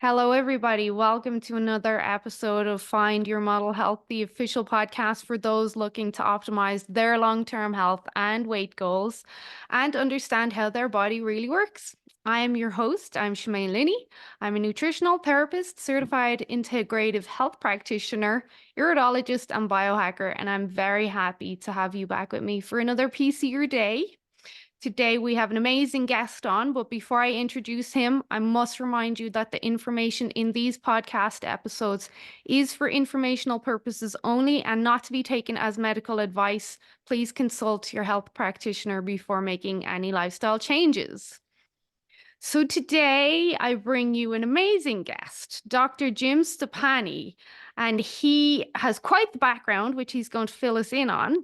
Hello, everybody. Welcome to another episode of Find Your Model Health, the official podcast for those looking to optimize their long term health and weight goals and understand how their body really works. I am your host. I'm Shemaine Linney. I'm a nutritional therapist, certified integrative health practitioner, iridologist, and biohacker, and I'm very happy to have you back with me for another piece of your day. Today, we have an amazing guest on, but before I introduce him, I must remind you that the information in these podcast episodes is for informational purposes only and not to be taken as medical advice. Please consult your health practitioner before making any lifestyle changes. So, today, I bring you an amazing guest, Dr. Jim Stoppani, and he has quite the background, which he's going to fill us in on.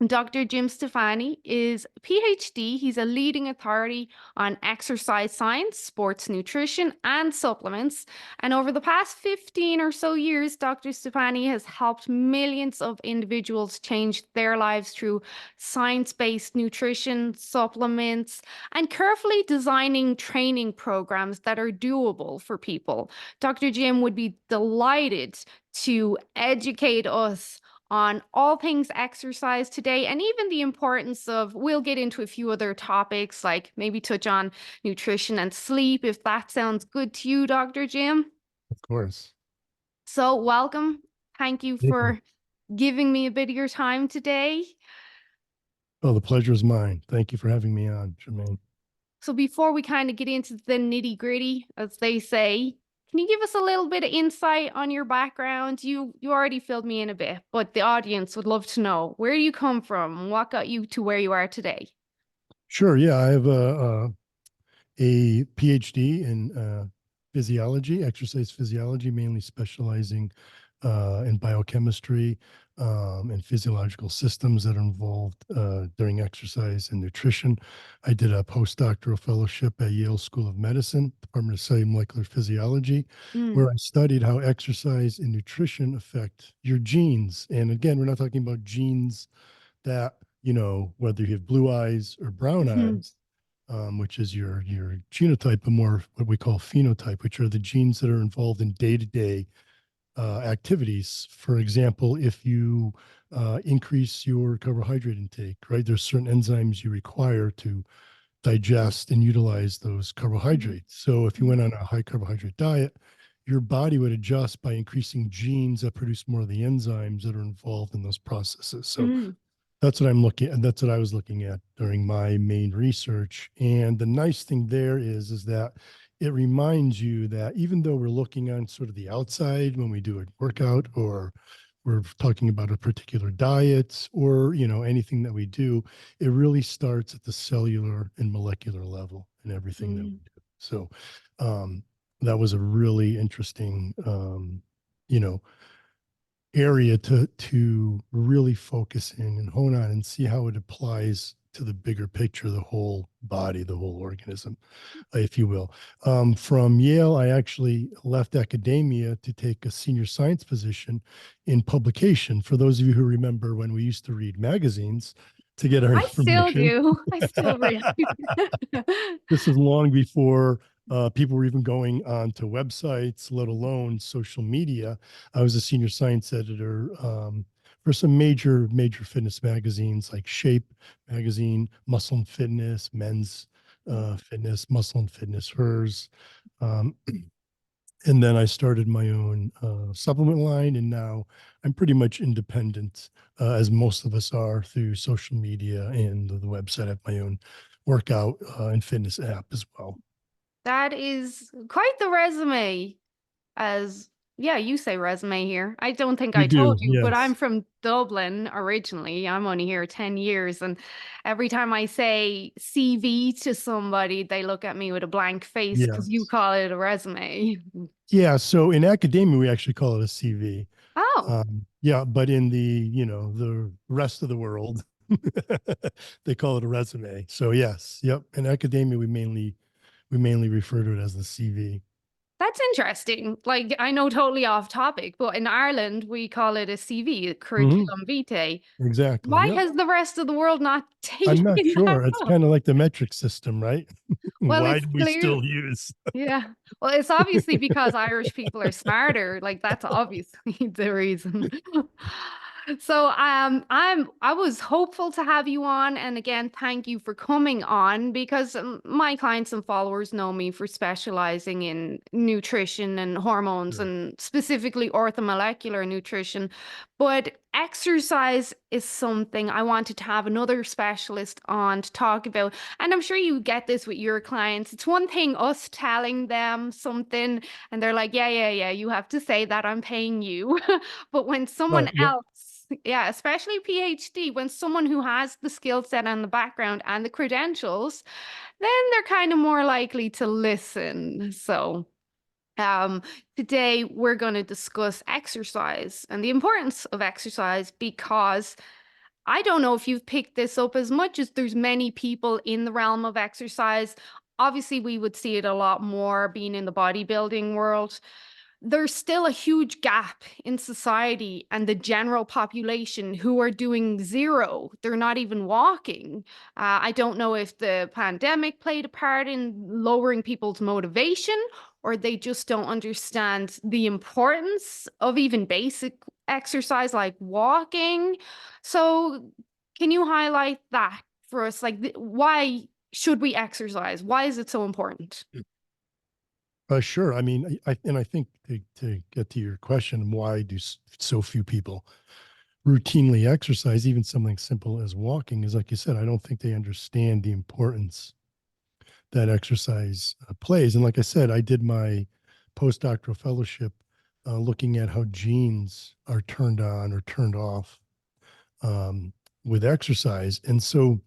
Dr. Jim Stoppani is a PhD. He's a leading authority on exercise science, sports nutrition, and supplements. And over the past 15 or so years, Dr. Stoppani has helped millions of individuals change their lives through science-based nutrition, supplements, and carefully designing training programs that are doable for people. Dr. Jim would be delighted to educate us on all things exercise today and even the importance of, we'll get into a few other topics, like maybe touch on nutrition and sleep, if that sounds good to you, Dr. Jim. Of course. So welcome. Thank you Thank you. for giving me a bit of your time today. Oh, the pleasure is mine. Thank you for having me on, Jermaine. So before we kind of get into the nitty gritty, as they say, can you give us a little bit of insight on your background? You already filled me in a bit, but the audience would love to know, where do you come from? What got you to where you are today? Sure. Yeah, I have a PhD in physiology, exercise physiology, mainly specializing in biochemistry and physiological systems that are involved during exercise and nutrition. I did a postdoctoral fellowship at Yale School of Medicine, Department of Cellular and Molecular Physiology, Mm, where I studied how exercise and nutrition affect your genes. And again, we're not talking about genes that, whether you have blue eyes or brown mhm, eyes, which is your genotype, but more what we call phenotype, which are the genes that are involved in day-to-day activities. For example, if you increase your carbohydrate intake, right, there's certain enzymes you require to digest and utilize those mhm, carbohydrates. So if you mhm, went on a high carbohydrate diet, your body would adjust by increasing genes that produce more of the enzymes that are involved in those processes. So mhm, that's what I'm looking at. That's what I was looking at during my main research. And the nice thing there is that it reminds you that even though we're looking on sort of the outside when we do a workout or we're talking about a particular diet or anything that we do, it really starts at the cellular and molecular level in everything that we mhm, do. So um, that was a really interesting you know area to really focus in and hone on and see how it applies to the bigger picture, the whole body, the whole organism, if you will. From Yale, I actually left academia to take a senior science position in publication. For those of you who remember when we used to read magazines to get our I still information, do. I still read. this is long before people were even going on to websites, let alone social media. I was a senior science editor for some major fitness magazines like Shape magazine, Muscle and Fitness, Men's Fitness, Muscle and Fitness, Hers. Um, and then I started my own supplement line, and now I'm pretty much independent, as most of us are, through social media and the website. I have my own workout and fitness app as well. That is quite the resume. As yeah, you say resume here. I don't think You I told do, you, but I'm yes, from Dublin originally. I'm only here 10 years. And every time I say CV to somebody, they look at me with a blank face because you yes, call it a resume. yeah. So in academia, we actually call it a CV. Oh, Yeah, but in the rest of the world, they call it a resume. So yes, yep. In academia, we mainly refer to it as the CV. That's interesting. Like, I know totally off topic, but in Ireland, we call it a CV, a Hmm. curriculum vitae. Exactly. Why Yep. has the rest of the world not I'm taken not that sure. It's up? kind of like the metric system, right? Well, Why it's do we clear. still use? Yeah. Well, it's obviously because Irish people are smarter. Like that's obviously the reason. So I was hopeful to have you on, and again thank you for coming on because my clients and followers know me for specializing in nutrition and hormones Sure. and specifically orthomolecular nutrition. But exercise is something I wanted to have another specialist on to talk about. And I'm sure you get this with your clients. It's one thing us telling them something and they're like, yeah, yeah, yeah, you have to say that I'm paying you. But when someone Right. Yep. else, yeah, especially PhD, when someone who has the skill set and the background and the credentials, then they're kind of more likely to listen. So, um, today we're going to discuss exercise and the importance of exercise because I don't know if you've picked this up as much as there's many people in the realm of exercise. Obviously, we would see it a lot more being in the bodybuilding world. There's still a huge gap in society and the general population who are doing zero. They're not even walking. I don't know if the pandemic played a part in lowering people's motivation or they just don't understand the importance of even basic exercise like walking. So, can you highlight that for us? Like, why should we exercise? Why is it so important? Sure. I mean, I think to get to your question, why do so few people routinely exercise, even something simple as walking, is like you said, I don't think they understand the importance that exercise plays. And like I said, I did my postdoctoral fellowship looking at how genes are turned on or turned off um, with exercise. And so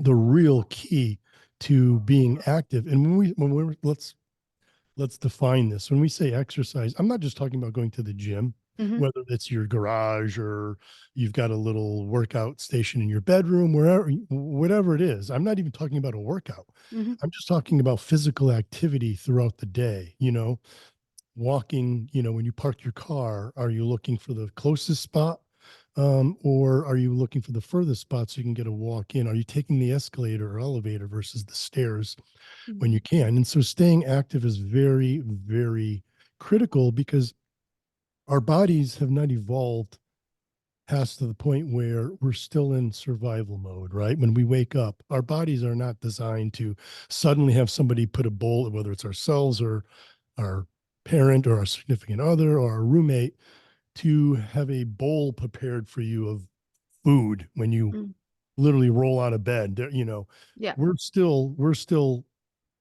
the real key to being active, and when we're let's define this. When we say exercise, I'm not just talking about going to the gym, Hmm. whether it's your garage or you've got a little workout station in your bedroom, wherever, whatever it is. I'm not even talking about a workout. Hmm. I'm just talking about physical activity throughout the day, walking, when you park your car, are you looking for the closest spot? Or are you looking for the furthest spot so you can get a walk in? Are you taking the escalator or elevator versus the stairs when you can? And so staying active is very, very critical because our bodies have not evolved past to the point where we're still in survival mode, right? When we wake up, our bodies are not designed to suddenly have somebody put a bowl, whether it's ourselves or our parent or our significant other or our roommate, to have a bowl prepared for you of food when you Hmm. literally roll out of bed. Yeah. We're still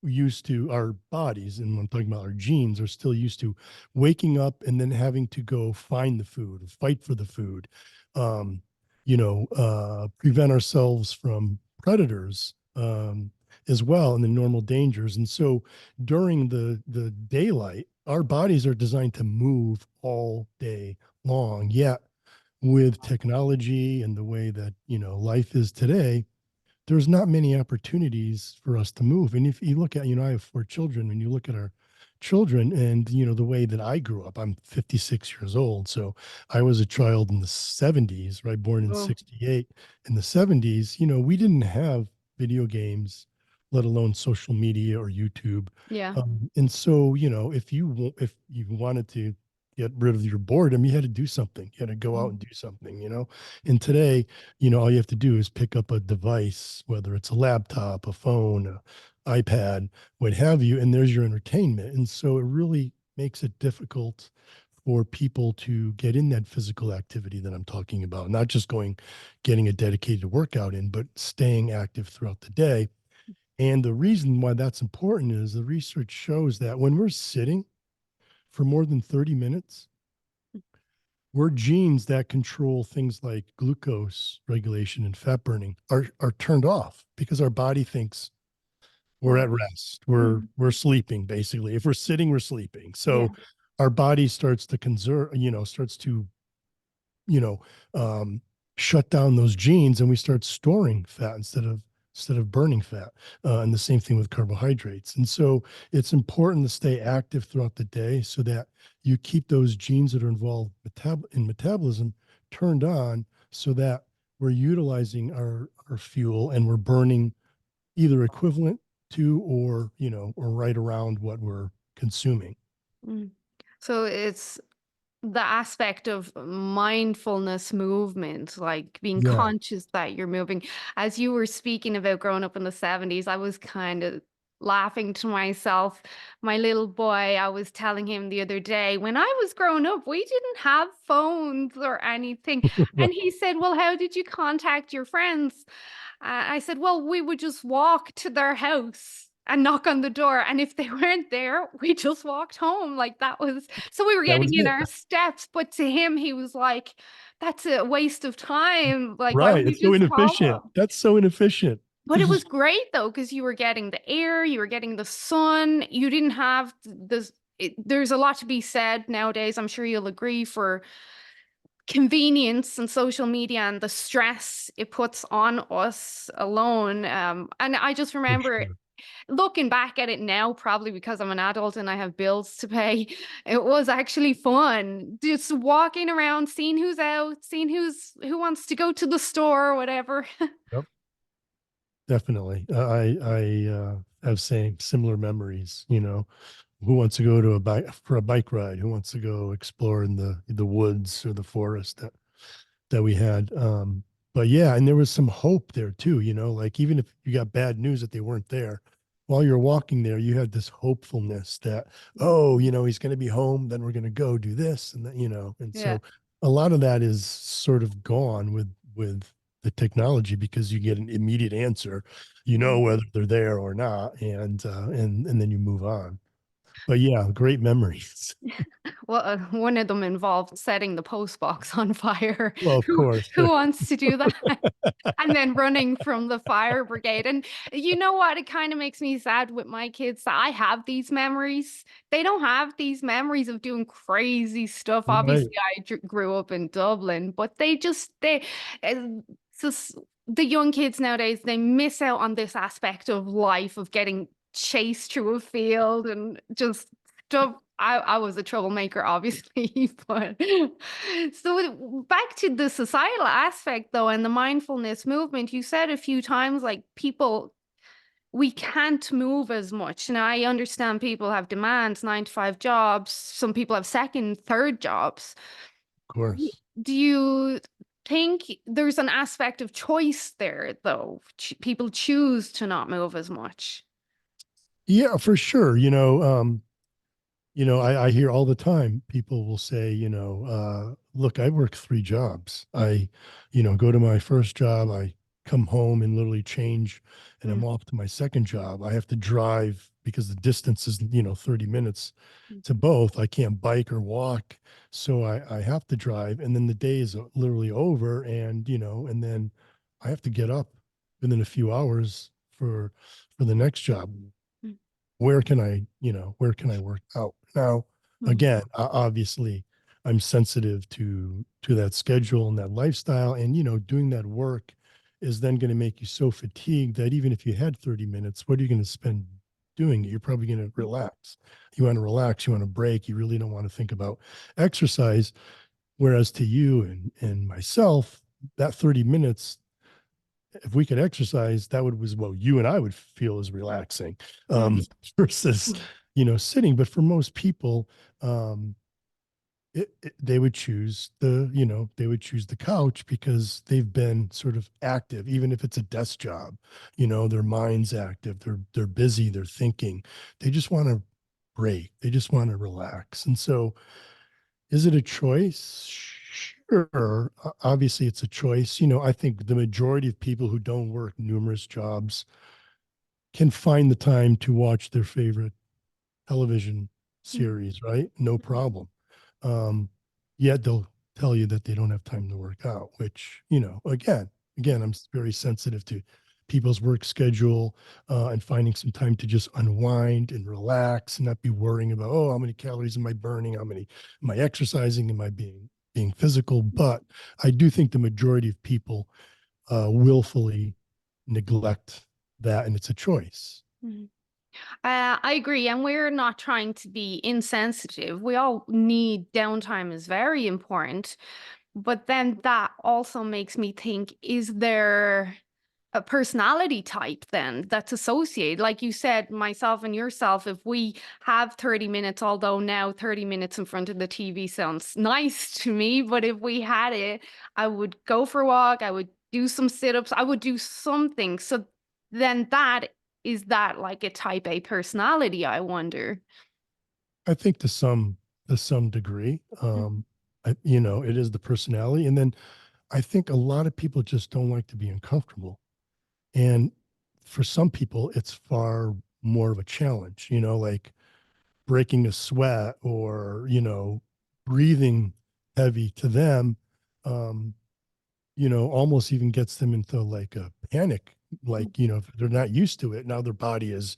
used to our bodies, and I'm talking about our genes, are still used to waking up and then having to go find the food, fight for the food, um, prevent ourselves from predators as well and the normal dangers. And so during the daylight, our bodies are designed to move all day long. Yet with technology and the way that life is today, there's not many opportunities for us to move. And if you look at, I have four children, and you look at our children and, the way that I grew up, I'm 56 years old. So I was a child in the 70s, right? Born in Oh, 68. In the 70s, we didn't have video games, let alone social media or YouTube. yeah. And so, if you wanted to get rid of your boredom, you had to do something. You had to go out and do something. And today, all you have to do is pick up a device, whether it's a laptop, a phone, a iPad, what have you, and there's your entertainment. And so it really makes it difficult for people to get in that physical activity that I'm talking about, not just getting a dedicated workout in, but staying active throughout the day. And the reason why that's important is the research shows that when we're sitting for more than 30 minutes, we're genes that control things like glucose regulation and fat burning are turned off because our body thinks we're at Wow. rest. We're sleeping basically. If we're sitting, we're sleeping. Yeah. So our body starts to conserve, starts to, you know, um, shut down those genes, and we start storing fat instead of instead of burning fat. And the same thing with carbohydrates. And so it's important to stay active throughout the day so that you keep those genes that are involved in metabolism turned on so that we're utilizing our fuel and we're burning either equivalent to or, or right around what we're consuming. Mm. So it's the aspect of mindfulness movement, like being Yeah. conscious that you're moving. As you were speaking about growing up in the 70s, I was kind of laughing to myself. My little boy, I was telling him the other day, when I was growing up, we didn't have phones or anything. Right. And he said, "Well, how did you contact your friends?" I said, "Well, we would just walk to their house and knock on the door. And if they weren't there, we just walked home." Like that was, so we were That getting was in it. our steps. But to him, he was like, "That's a waste of time. Like, why don't Right. we It's so just inefficient. call?" That's so inefficient. But it was great though, because you were getting the air, you were getting the sun. You didn't have this. There's a lot to be said nowadays. I'm sure you'll agree for convenience and social media and the stress it puts on us alone. And I just For remember sure. looking back at it now, probably because I'm an adult and I have bills to pay, it was actually fun just walking around, seeing who's out, seeing who wants to go to the store or whatever. Yep. Definitely. I have same similar memories, who wants to go to a bike for a bike ride? Who wants to go explore in the woods or the forest that we had? But yeah, and there was some hope there too, like even if you got bad news that they weren't there, while you're walking there, you had this hopefulness that, oh, he's going to be home, then we're going to go do this and that, and Yeah. so a lot of that is sort of gone with the technology because you get an immediate answer, whether they're there or not, and then you move on. But yeah, great memories. Well, one of them involved setting the post box on fire. Well, of Who course. who wants to do that? And then running from the fire brigade. And you know what? It kind of makes me sad with my kids that I have these memories. They don't have these memories of doing crazy stuff. Right. Obviously, I grew up in Dublin, but uh, just the young kids nowadays, they miss out on this aspect of life of getting chased through a field and just stuff. I was a troublemaker, obviously, but so back to the societal aspect though, and the mindfulness movement, you said a few times like people, we can't move as much. And I understand people have demands, 9 to 5 jobs. Some people have second, third jobs. Of Y- course. Do you think there's an aspect of choice there though? People choose to not move as much. Yeah, for sure. I hear all the time people will say, look, I work 3 jobs. I, go to my first job, I come home and literally change, and I'm Mm, off to my second job. I have to drive because the distance is, 30 minutes mm, to both. I can't bike or walk. So I have to drive. And then the day is literally over. And then I have to get up within a few hours for the next job. mm, Where can I work out now? mm, Again, obviously I'm sensitive to that schedule and that lifestyle, and doing that work is then going to make you so fatigued that even if you had 30 minutes, what are you going to spend doing it? You're probably going to relax. You want to relax, you want to break, you really don't want to think about exercise. Whereas to you and myself, that 30 minutes, if we could exercise, that would was what you and I would feel is relaxing, mm, versus sitting. But for most people, um, they would choose the couch because they've been sort of active, even if it's a desk job. Their mind's active, they're busy, they're thinking. They just want to break. They just want to relax, and so is it a choice? Sure. Obviously, it's a choice. I think the majority of people who don't work numerous jobs can find the time to watch their favorite television mm, series, right? No problem. Um, Yet they'll tell you that they don't have time to work out, which, again, I'm very sensitive to people's work schedule, and finding some time to just unwind and relax and not be worrying about, oh, how many calories am I burning? How many am I exercising? Am I being physical? But I do think the majority of people willfully neglect that, and it's a choice. Mhm. I agree, and we're not trying to be insensitive. We all need downtime is very important, but then that also makes me think, is there a personality type then that's associated? Like you said, myself and yourself, if we have 30 minutes, although now 30 minutes in front of the TV sounds nice to me, but if we had it, I would go for a walk, I would do some sit-ups, I would do something. So then that like a type A personality, I wonder. I think to some degree, it is the personality, and then I think a lot of people just don't like to be uncomfortable. And for some people, it's far more of a challenge, like breaking a sweat or, breathing heavy to them, um, almost even gets them into like a panic. Like, if they're not used to it, now their body is,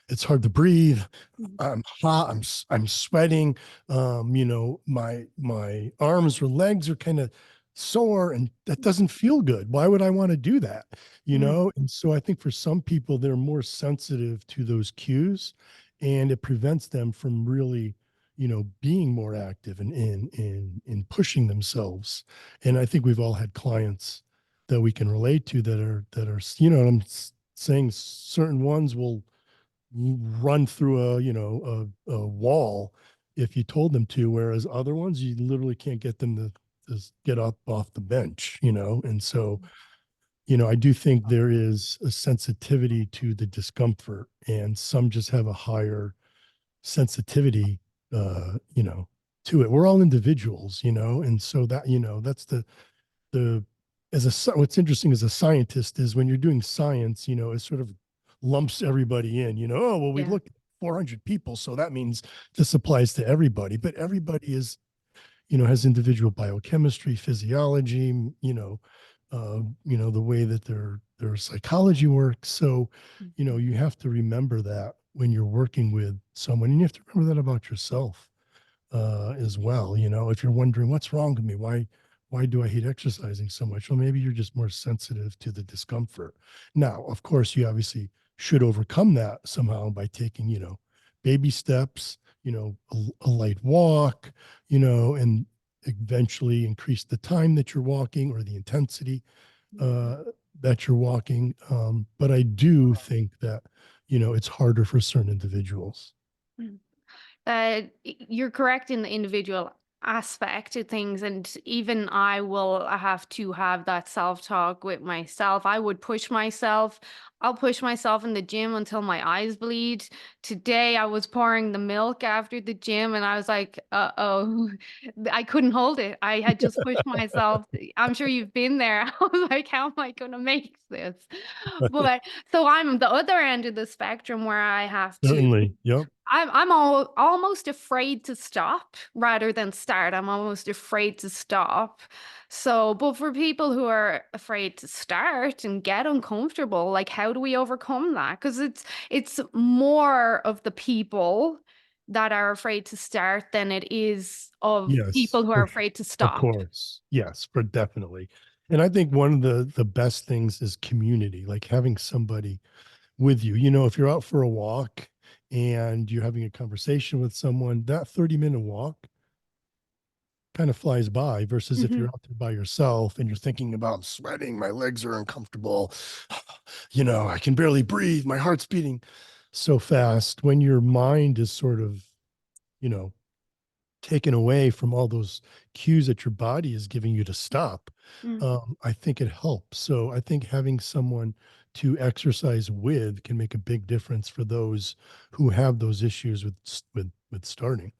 it's hard to breathe. Mhm. I'm hot. I'm sweating. My arms or legs are kind of sore, and that doesn't feel good. Why would I want to do that? Mhm. And so I think for some people, they're more sensitive to those cues, and it prevents them from really, being more active and in pushing themselves. And I think we've all had clients that we can relate to that are, saying certain ones will run through a wall if you told them to, whereas other ones you literally can't get them to get up off the bench, and so I do think there is a sensitivity to the discomfort, and some just have a higher sensitivity, to it. We're all individuals, and so that, that's the what's interesting as a scientist is when you're doing science, it sort of lumps everybody in, oh, well, we Yeah. looked at 400 people, so that means this applies to everybody, but everybody is, has individual biochemistry, physiology, the way that their psychology works. So, Mhm. you have to remember that when you're working with someone, and you have to remember that about yourself as well. If you're wondering what's wrong with me, why do I hate exercising so much? Well, maybe you're just more sensitive to the discomfort. Now, of course, you obviously should overcome that somehow by taking, baby steps, a light walk, and eventually increase the time that you're walking or the intensity uh, that you're walking. But I do think that, it's harder for certain individuals. Mhm. You're correct in the individual aspect of things, and even I will have to have that self-talk with myself. I would push myself. I'll push myself in the gym until my eyes bleed. Today I was pouring the milk after the gym and I was like, uh-oh. I couldn't hold it. I had just pushed myself. I'm sure you've been there. I was like, how am I gonna make this? But so I'm the other end of the spectrum where I have to Certainly. Yep. almost afraid to stop rather than start. I'm almost afraid to stop. So, but for people who are afraid to start and get uncomfortable, like how do we overcome that? Because it's more of the people that are afraid to start than it is of Yes, people who are afraid to of stop. course. Yes, for definitely. And I think one of the best things is community, like having somebody with you. If you're out for a walk and you're having a conversation with someone, that 30-minute walk kind of flies by versus if you're Mhm. out there by yourself and you're thinking about, I'm sweating, my legs are uncomfortable, I can barely breathe, my heart's beating so fast. When your mind is sort of, you know, taken away from all those cues that your body is giving you to stop, Mm. I think it helps. So I think having someone to exercise with can make a big difference for those who have those issues with starting.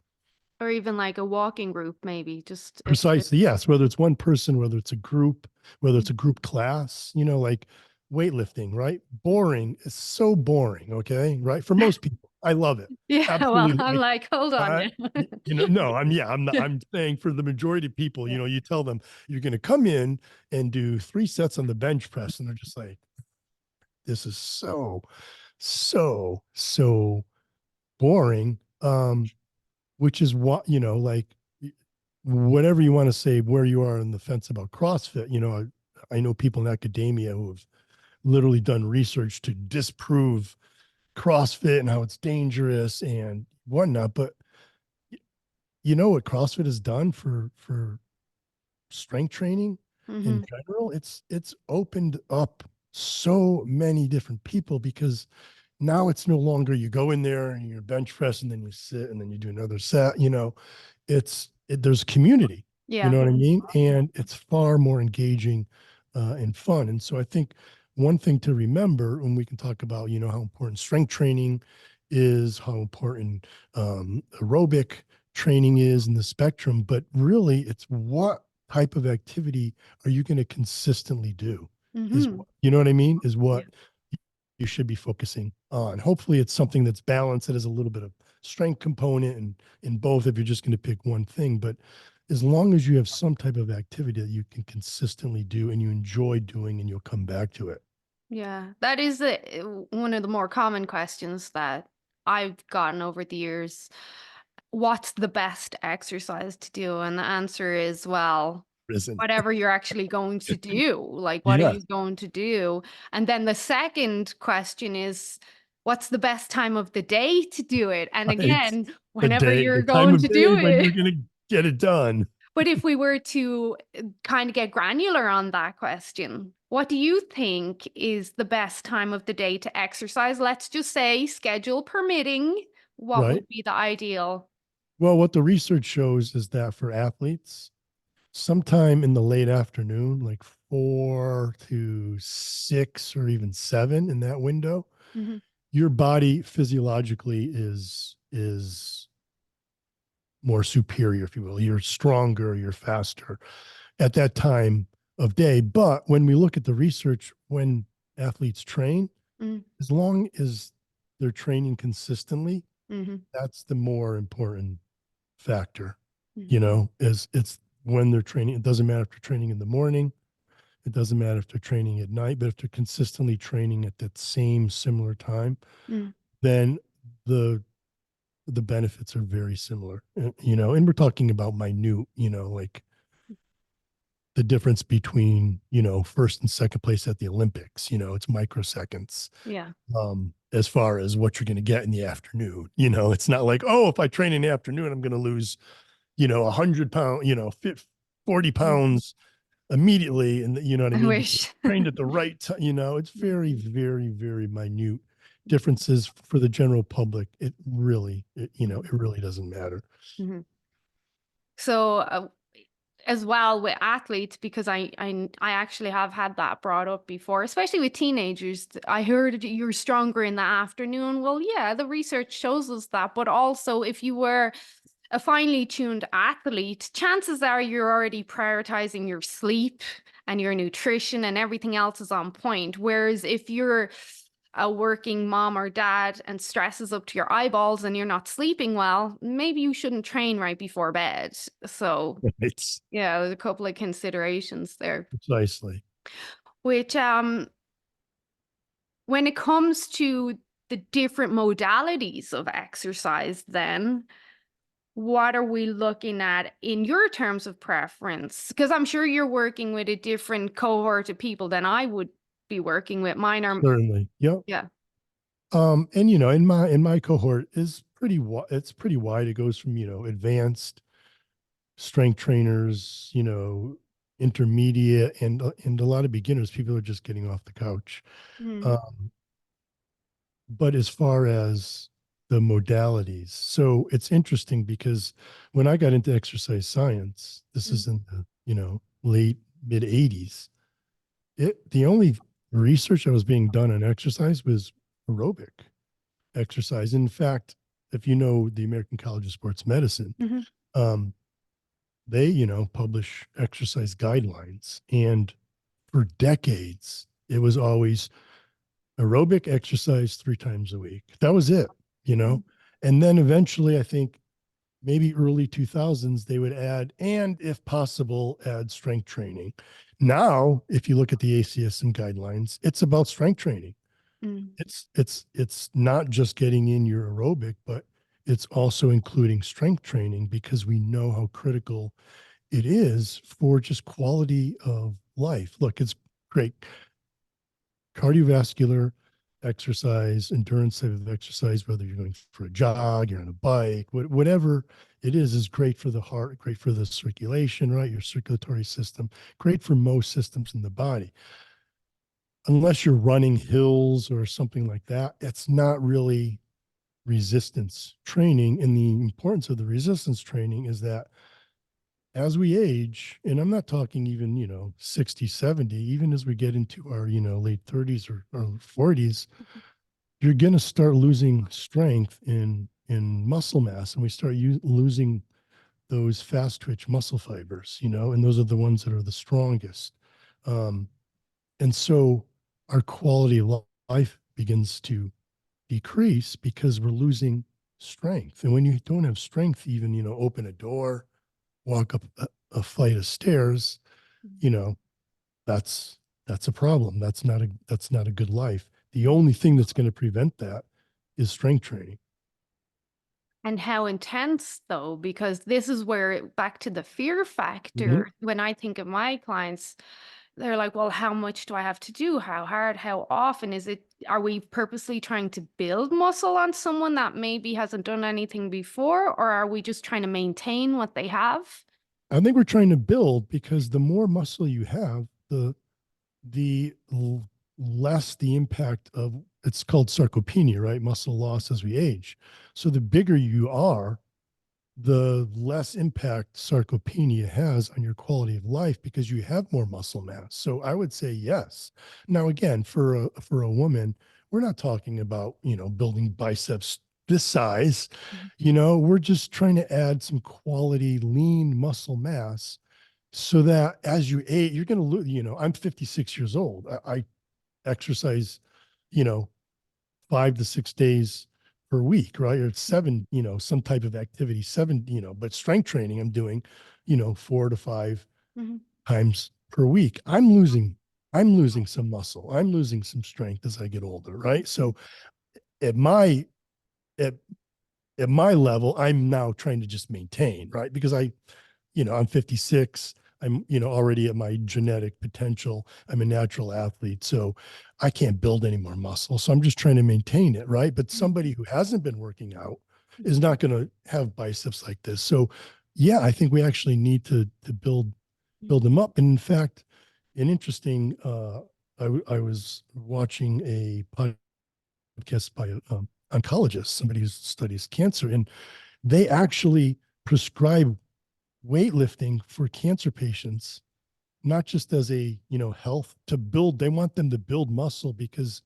Or even like a walking group, maybe just a Precisely, yes. Whether it's one person, whether it's a group, whether it's a group class, like weightlifting, right? Boring is so boring. Okay, right? For most people, I love it. yeah. Well, Absolutely. I'm like, hold on Uh, now. no, I'm not, I'm saying for the majority of people, Yeah. you tell them you're going to come in and do 3 sets on the bench press, and they're just like, this is so boring. Which is what, like whatever you want to say, where you are on the fence about CrossFit, I know people in academia who have literally done research to disprove CrossFit and how it's dangerous and whatnot. But you know what CrossFit has done for strength training in Mm-hmm. general? It's opened up so many different people, because now it's no longer you go in there and you're bench press and then you sit and then you do another set. There's community. You Yeah. know what I mean? And it's far more engaging and fun. And so I think one thing to remember when we can talk about, how important strength training is, how important aerobic training is in the spectrum, but really it's what type of activity are you going to consistently do is, Mm-hmm. you know what I mean? Is Yeah. what you should be focusing on. Hopefully it's something that's balanced, that has a little bit of strength component and in both, if you're just going to pick one thing. But as long as you have some type of activity that you can consistently do and you enjoy doing, and you'll come back to it. Yeah. That is one of the more common questions that I've gotten over the years. What's the best exercise to do? And the answer is, well, Isn't whatever you're actually going to do. Like, what are yeah, you going to do? And then the second question is, what's the best time of the day to do it? And right. again, whenever The you're time going of to day do when it. you're going to get it done. But if we were to kind of get granular on that question, what do you think is the best time of the day to exercise? Let's just say, schedule permitting, what Right. would be the ideal? Well, what the research shows is that for athletes, sometime in the late afternoon, like 4 to 6 or even 7, in that window, Hmm. your body physiologically is more superior, if you will. You're stronger, you're faster at that time of day. But when we look at the research, when athletes train, as long as they're training consistently, Mm-hmm. that's the more important factor. Hmm. Is it's when they're training. It doesn't matter if they're training in the morning, it doesn't matter if they're training at night, but if they're consistently training at that same similar time, Mm. then the the benefits are very similar. And we're talking about minute, like the difference between, first and second place at the Olympics, it's microseconds. Yeah. As far as what you're going to get in the afternoon, it's not like, oh, if I train in the afternoon, I'm going to lose, 100 pounds, 40 Mm. pounds immediately. And you know what I I mean? Because wish. I trained at the right time, it's very, very, very minute differences for the general public. It really, it really doesn't matter. Mhm. So, as well with athletes, because I actually have had that brought up before, especially with teenagers. I heard you're stronger in the afternoon. Well, yeah, the research shows us that, but also if you were a finely tuned athlete, chances are you're already prioritizing your sleep and your nutrition and everything else is on point. Whereas if you're a working mom or dad and stress is up to your eyeballs and you're not sleeping well, maybe you shouldn't train right before bed. So, It's yeah, there's a couple of considerations there. precisely. Which when it comes to the different modalities of exercise, then what are we looking at in your terms of preference? Because I'm sure you're working with a different cohort of people than I would be working with. Mine are, Certainly. Yep. yeah. And in my cohort is pretty it's pretty wide. It goes from, advanced strength trainers, intermediate, and a lot of beginners. People are just getting off the couch. Mm, Um, but as far as the modalities, so it's interesting because when I got into exercise science, this mm, is in the, late mid 80s, the only research that was being done on exercise was aerobic exercise. In fact, if you know the American College of Sports Medicine, mhm, um, they, publish exercise guidelines. And for decades, it was always aerobic exercise 3 times a week. That was it, you know? mm, And then eventually, I think maybe early 2000s, they would add, and if possible, add strength training. Now, if you look at the ACSM guidelines, it's about strength training. mm. It's not just getting in your aerobic, but it's also including strength training, because we know how critical it is for just quality of life. Look, it's great cardiovascular exercise, endurance type of exercise, whether you're going for a jog, you're on a bike, whatever it is great for the heart, great for the circulation, right? Your circulatory system, great for most systems in the body. Unless you're running hills or something like that, it's not really resistance training. And the importance of the resistance training is that as we age, and I'm not talking even, 60, 70, even as we get into our, late 30s or 40s, you're going to start losing strength in muscle mass, and we start losing those fast twitch muscle fibers, and those are the ones that are the strongest. Um, and so our quality of life begins to decrease because we're losing strength. And when you don't have strength, even, open a door, walk up a flight of stairs, you know, that's a problem. That's not a good life. The only thing that's going to prevent that is strength training. And how intense, though, because this is where back to the fear Mhm. factor. When I think of my clients, they're like, well, how much do I have to do? How hard? How often is it? Are we purposely trying to build muscle on someone that maybe hasn't done anything before, or are we just trying to maintain what they have? I think we're trying to build because the more muscle you have, the less the impact of it's called sarcopenia, right? Muscle loss as we age. So the bigger you are, the less impact sarcopenia has on your quality of life because you have more muscle mass. So I would say yes. Now again, for a woman, we're not talking about, building biceps this size. Mhm. We're just trying to add some quality lean muscle mass so that as you age, you're going to lose, I'm 56 years old. I exercise, you know, 5 to 6 days per week, right? Or seven, some type of activity, seven, but strength training I'm doing, 4 to 5 Mhm. times per week. I'm losing some muscle. I'm losing some strength as I get older, right? So at my at at my level, I'm now trying to just maintain, right? Because I'm 56. I'm, already at my genetic potential. I'm a natural athlete. So I can't build any more muscle. So I'm just trying to maintain it. Right. But somebody who hasn't been working out is not going to have biceps like this. So yeah, I think we actually need to build them up. And in fact, an interesting, I was watching a podcast by an oncologist, somebody who studies cancer, and they actually prescribe weightlifting for cancer patients, not just as a, health to build. They want them to build muscle because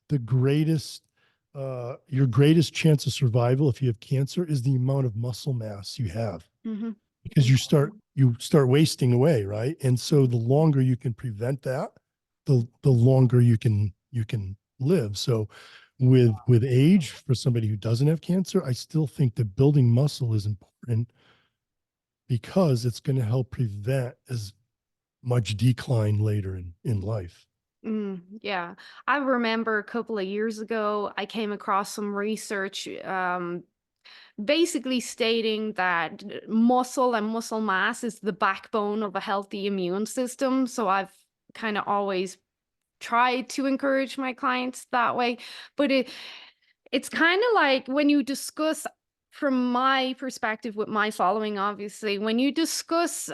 the greatest your greatest chance of survival if you have cancer is the amount of muscle mass you have, Mhm. because you start wasting away, right? And so the longer you can prevent that, the longer you can live. So with age, for somebody who doesn't have cancer, I still think that building muscle is important because it's going to help prevent as much decline later in life. Yeah. I remember a couple of years ago, I came across some research basically stating that muscle and muscle mass is the backbone of a healthy immune system. So I've kind of always tried to encourage my clients that way. But it's kind of like when you discuss, from my perspective with my following, obviously, when you discuss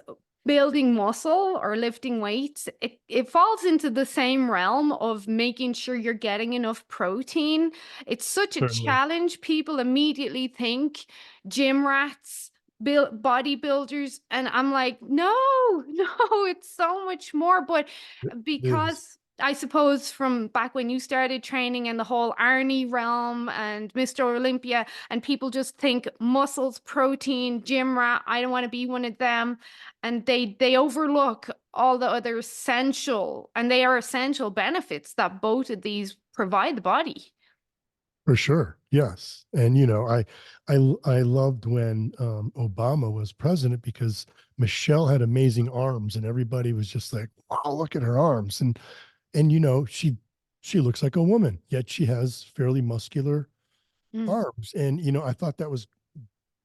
building muscle or lifting weights, it falls into the same realm of making sure you're getting enough protein. It's such a Certainly. challenge. People immediately think gym rats, bodybuilders, and I'm like, no, no, it's so much more. But It is. because I suppose from back when you started training in the whole Arnie realm and Mr. Olympia, and people just think muscles, protein, gym rat, I don't want to be one of them. And they overlook all the other essential, and they are essential benefits that both of these provide the body. For sure. Yes. And I loved when Obama was president because Michelle had amazing arms and everybody was just like, wow, look at her arms. And she looks like a woman, yet she has fairly muscular Mm. arms. And I thought that was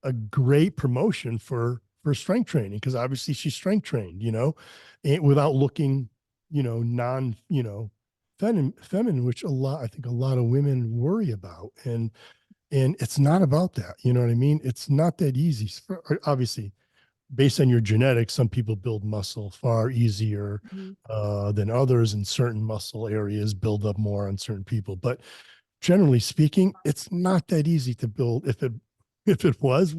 a great promotion for strength training because obviously she's strength trained, and without looking, non, feminine, which I think a lot of women worry about. And it's not about that. You know what I mean? It's not that easy. Obviously, based on your genetics, some people build muscle far easier Mhm. than others, and certain muscle areas build up more on certain people. But generally speaking, it's not that easy to build. If it was,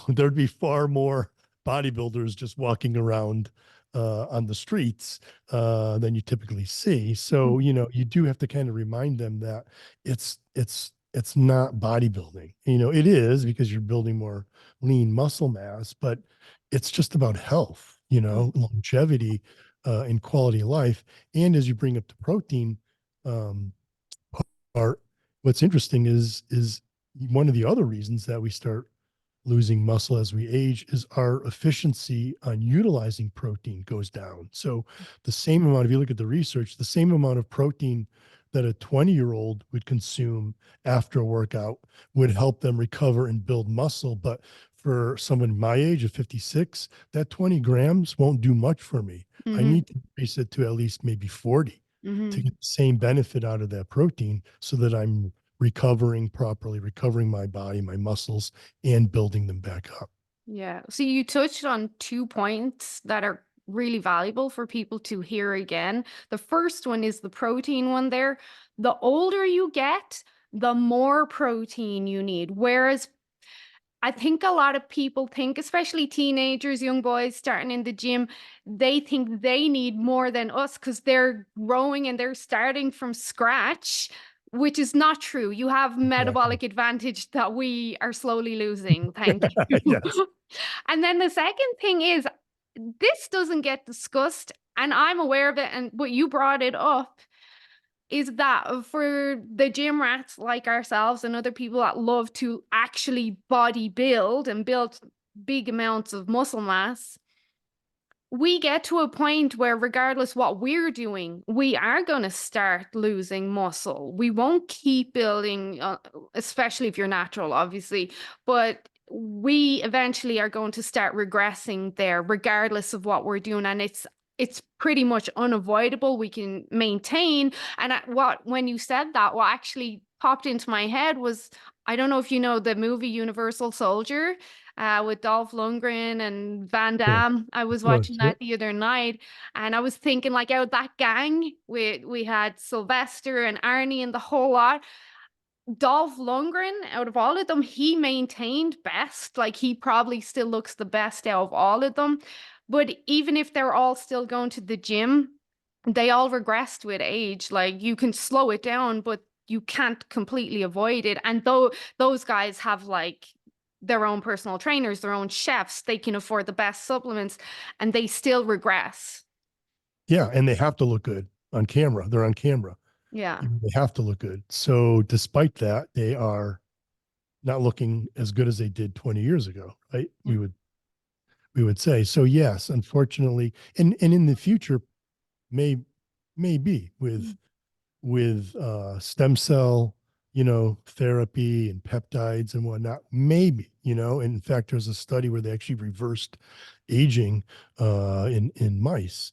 there'd be far more bodybuilders just walking around on the streets than you typically see. So, you do have to kind of remind them that it's not bodybuilding. It is because you're building more lean muscle mass, but it's just about health, longevity, and quality of life. And as you bring up the protein, um, part, what's interesting is one of the other reasons that we start losing muscle as we age is our efficiency on utilizing protein goes down. So the same amount, if you look at the research, the same amount of protein that a 20-year-old would consume after a workout would help them recover and build muscle. But for someone my age of 56, that 20 grams won't do much for me. I Mhm. need to increase it to at least maybe 40 to Mhm. get the same benefit out of that protein so that I'm recovering properly, recovering my body, my muscles, and building them back up. Yeah. So you touched on 2 points that are really valuable for people to hear again. The first one is the protein one there. The older you get, the more protein you need. Whereas I think a lot of people think, especially teenagers, young boys starting in the gym, they think they need more than us because they're growing and they're starting from scratch, which is not true. You have Exactly. metabolic advantage that we are slowly losing. Thank you. Yes. And then the second thing is this doesn't get discussed, and I'm aware of it, and but you brought it up is that for the gym rats like ourselves and other people that love to actually body build and build big amounts of muscle mass, we get to a point where regardless what we're doing, we are going to start losing muscle. We won't keep building, especially if you're natural, obviously, but we eventually are going to start regressing there regardless of what we're doing, and it's pretty much unavoidable. We can maintain. And what when you said that, what actually popped into my head was, I don't know if you know the movie Universal Soldier with Dolph Lundgren and Van Sure. Damme. I Of was watching course. Yep. that the other night, and I was thinking like out of that gang, we had Sylvester and Arnie and the whole lot. Dolph Lundgren, out of all of them, he maintained best. Like he probably still looks the best out of all of them. But even if they're all still going to the gym, they all regressed with age. Like you can slow it down, but you can't completely avoid it. And though those guys have like their own personal trainers, their own chefs, they can afford the best supplements and they still regress. Yeah. And they have to look good on camera. They're on camera. Yeah. They have to look good. So despite that, they are not looking as good as they did 20 years ago, right? Yeah. We would say. So yes, unfortunately, and in the future may be with stem cell, therapy and peptides and whatnot. Maybe, and in fact, there's a study where they actually reversed aging in mice.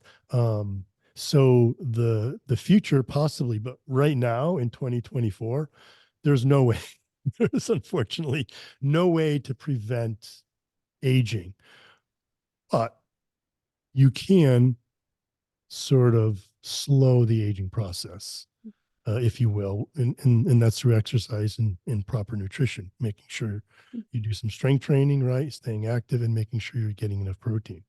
So the future possibly, but right now in 2024, there's no way. There's unfortunately no way to prevent aging, but you can sort of slow the aging process, if you will, and that's through exercise and proper nutrition, making sure you do some strength training, right, staying active, and making sure you're getting enough protein.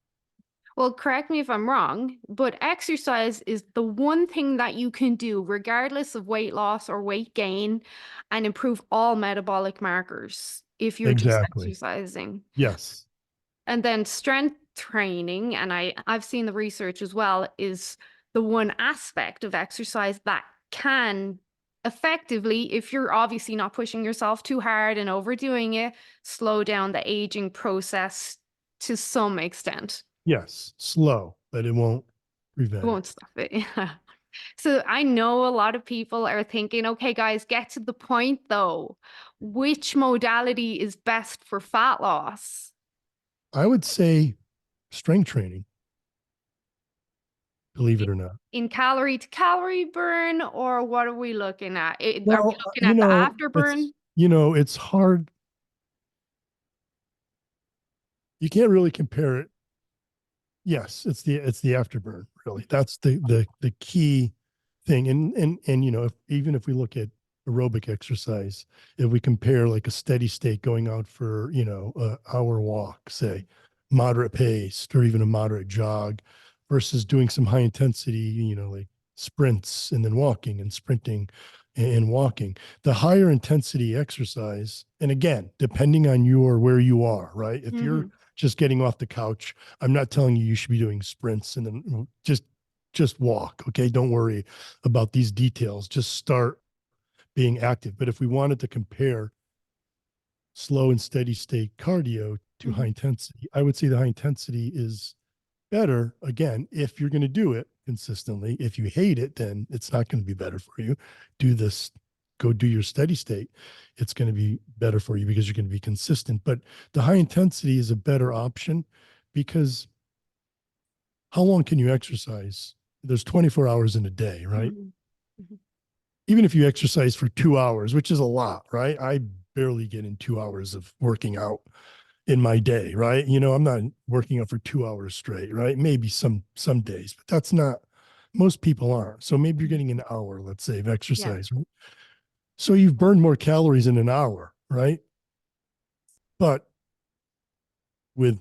Well, correct me if I'm wrong, but exercise is the one thing that you can do, regardless of weight loss or weight gain, and improve all metabolic markers if you're just Exactly. exercising. Yes. And then strength training, and I've seen the research as well, is the one aspect of exercise that can effectively, if you're obviously not pushing yourself too hard and overdoing it, slow down the aging process to some extent. Yes. Slow, but it won't It prevent it. won't stop it. Yeah. So I know a lot of people are thinking, okay, guys, get to the point though. Which modality is best for fat loss? I would say strength training. believe it or not. In calorie to calorie burn, or what are we looking at? Are we Well, looking at the afterburn? it's hard. You can't really compare it. Yes, it's the afterburn, really. That's the key thing. And even if we look at aerobic exercise, if we compare like a steady state going out for, a hour walk, say, moderate pace or even a moderate jog versus doing some high intensity, like sprints and then walking and sprinting and walking. The higher intensity exercise, and again, depending on where you are, right? If you're Mhm. just getting off the couch, I'm not telling you should be doing sprints and then just walk. Okay. Don't worry about these details. Just start being active. But if we wanted to compare slow and steady state cardio to high Mhm. intensity, I would say the high intensity is better. Again, if you're going to do it consistently. If you hate it, then it's not going to be better for you. Do this, go do your steady state. It's going to be better for you because you're going to be consistent. But the high intensity is a better option because how long can you exercise? There's 24 hours in a day, right? Mhm. Mhm. Even if you exercise for 2 hours, which is a lot, right? I barely get in 2 hours of working out in my day, right? I'm not working out for 2 hours straight, right? Maybe some days, but that's not most people aren't. So maybe you're getting an hour, let's say, of Yeah. exercise, right? So you've burned more calories in an hour, right? But with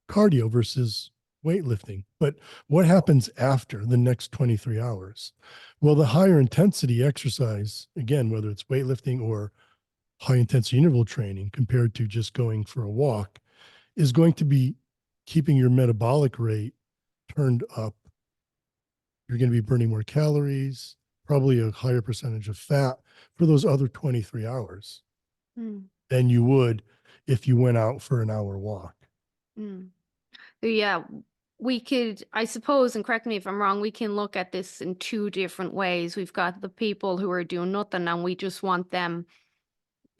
cardio versus weightlifting. But what happens after the next 23 hours? Well, the higher intensity exercise, again, whether it's weightlifting or high intensity interval training compared to just going for a walk, is going to be keeping your metabolic rate turned up. You're going to be burning more calories, probably a higher percentage of fat for those other 23 hours Mm. than you would if you went out for an hour walk. Mm. So yeah, we could, I suppose, and correct me if I'm wrong, we can look at this in two different ways. We've got the people who are doing nothing and we just want them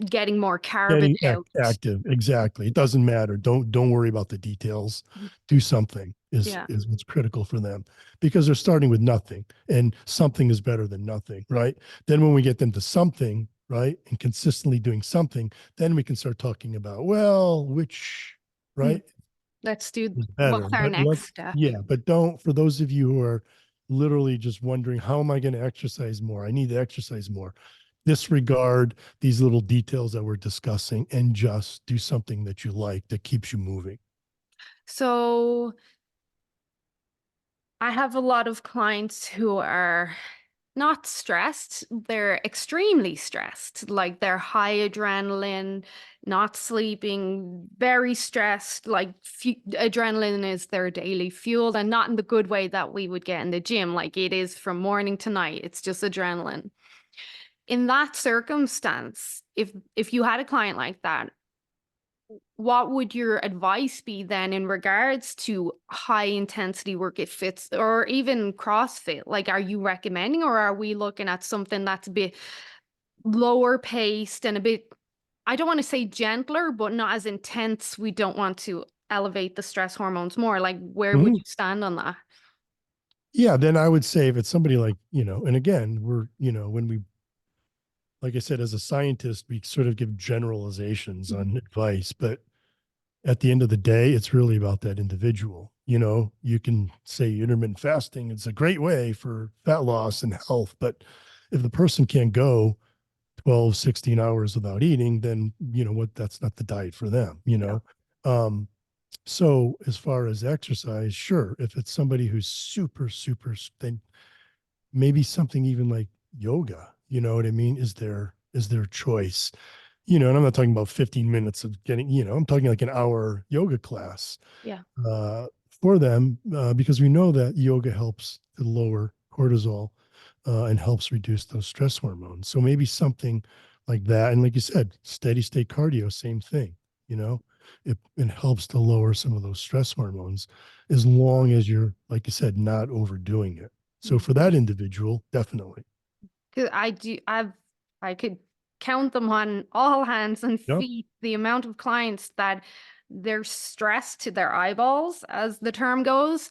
getting more carbon Getting out. active, exactly. It doesn't matter. Don't worry about the details. Mhm. Do something is Yeah. is what's critical for them because they're starting with nothing, and something is better than nothing, right? Then when we get them to something, right, and consistently doing something, then we can start talking about, well, which, Mm. right, Let's do is better. what's our But next step. but don't, for those of you who are literally just wondering, how am I going to exercise more? I need to exercise more. Disregard these little details that we're discussing and just do something that you like that keeps you moving. So I have a lot of clients who are not stressed, they're extremely stressed. Like they're high adrenaline, not sleeping, very stressed. Like adrenaline is their daily fuel, and not in the good way that we would get in the gym. Like it is from morning to night, it's just adrenaline. In that circumstance, if you had a client like that, what would your advice be then in regards to high intensity work it fits or even CrossFit? Like, are you recommending, or are we looking at something that's a bit lower paced and a bit, I don't want to say gentler, but not as intense? We don't want to elevate the stress hormones more. Like, where would Mhm. you stand on that? Yeah, then I would say if it's somebody like, and again, when we, like I said, as a scientist, we sort of give generalizations Mhm. on advice, but at the end of the day, it's really about that individual. You can say intermittent fasting is a great way for fat loss and health, but if the person can't go 12, 16 hours without eating, then that's not the diet for them, Yeah. Um, so as far as exercise, sure, if it's somebody who's super, super, then maybe something even like yoga, you know what I mean, is their choice. And I'm not talking about 15 minutes of getting, I'm talking like an hour yoga class Yeah. uh, for them because we know that yoga helps to lower cortisol and helps reduce those stress hormones. So maybe something like that. And like you said, steady state cardio, same thing, you know, it helps to lower some of those stress hormones as long as you're, like you said, not overdoing it. So Mm. for that individual, definitely. 'Cause I could count them on all hands and Yep. feet, the amount of clients that they're stressed to their eyeballs, as the term goes,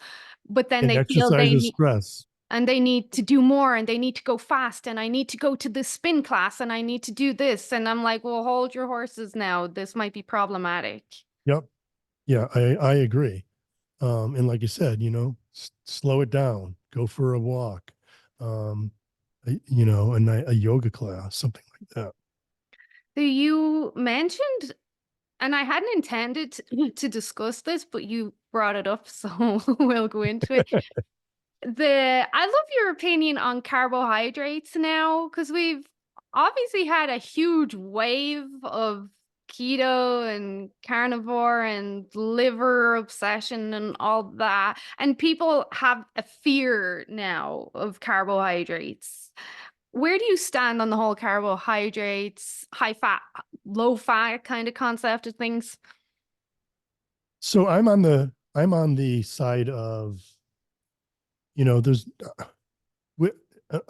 but then And they feel exercise they is need stress. and they need to do more and they need to go fast and I need to go to this spin class and I need to do this. And I'm like, well, hold your horses now. This might be problematic. Yep. Yeah, I agree. And like I said, slow it down, go for a walk, a yoga class, something like that. So you mentioned, and I hadn't intended to discuss this, but you brought it up, so we'll go into it. I love your opinion on carbohydrates now because we've obviously had a huge wave of keto and carnivore and liver obsession and all that. And people have a fear now of carbohydrates. Where do you stand on the whole carbohydrates, high fat, low fat kind of concept of things? So I'm on the side of, there's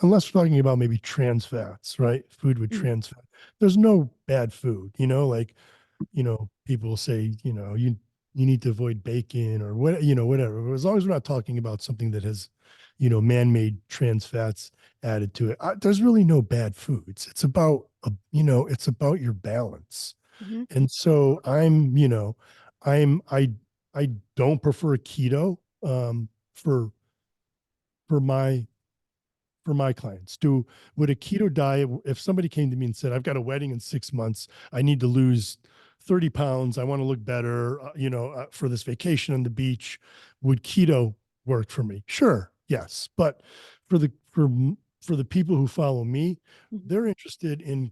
unless we're talking about maybe trans fats, right? Food with Mm, trans fat. There's no bad food, like, people will say, you need to avoid bacon or what, whatever. As long as we're not talking about something that has, man-made trans fats added to it. There's really no bad foods. It's about, it's about your balance. mhm, And so I don't prefer keto for for my for my clients. Would a keto diet, if somebody came to me and said, I've got a wedding in 6 months, I need to lose 30 pounds, I want to look better, for this vacation on the beach, would keto work for me? Sure, yes. But for the for for the people who follow me, mhm, they're interested in